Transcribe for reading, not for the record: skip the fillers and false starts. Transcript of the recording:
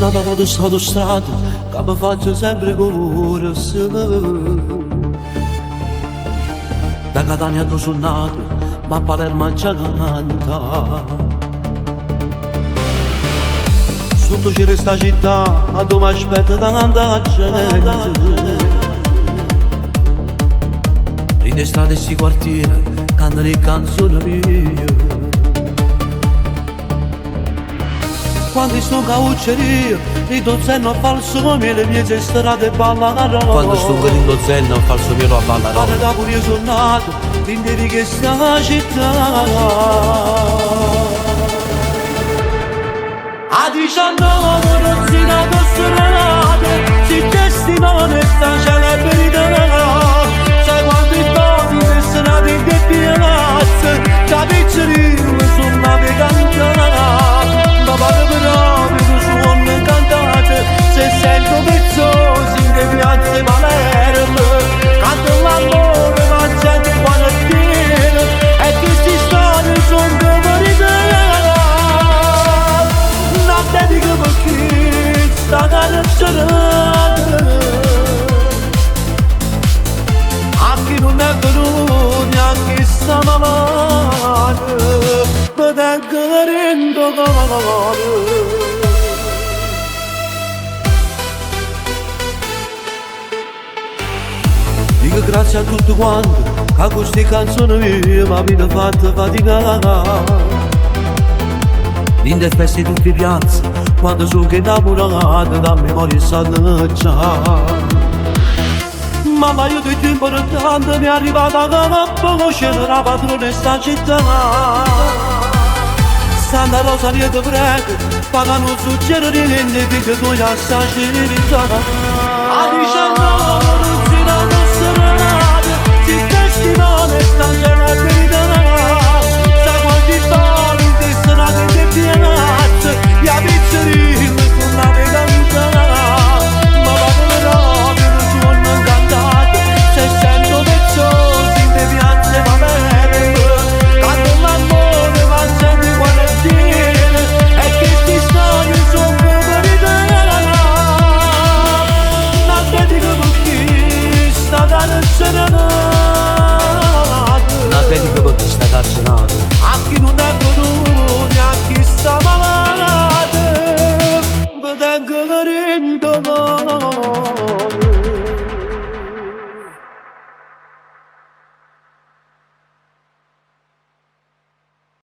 strada vado strada che mi faccio sempre corsa. Da Catania dove sono nato, ma a Palermo già canta. Sotto c'è sta città, a dove mi aspetta tanta gente. In strade e si quartiere, cantano le canzoni mie. Quando sto in caucceria, il dozzenno a falso come le mie strade ballano. Quando sto con il dozzenno a falso mio a ballare. Guarda da pure io sono nato, quindi che sta città. A 19 non si dà strada, si testimone sta celebrità. Sai quanti pochi che strade in che piazza, da pizzeria sono navigante. Ma vado proprio suono cantate, se sento pezzosi in le piazze Palermo, canto l'amore ma gente quando tiene, e questi storie sono come verità. Non dedico perché sta carcerata, a chi non è venuto, a chi sta malato, mi tengo rendo cuore. Dico grazie a tutti quanti, a queste canzoni mie mi avete fatto faticare. In le feste di tutte le piazze, quando sono innamorato, da memoria sanno già. Mamma io di tempo tanto mi è arrivata come conoscere la padrona in sta città. Santa Rosa io ti prego, pagano un suggero di niente che tu già sta città. A 19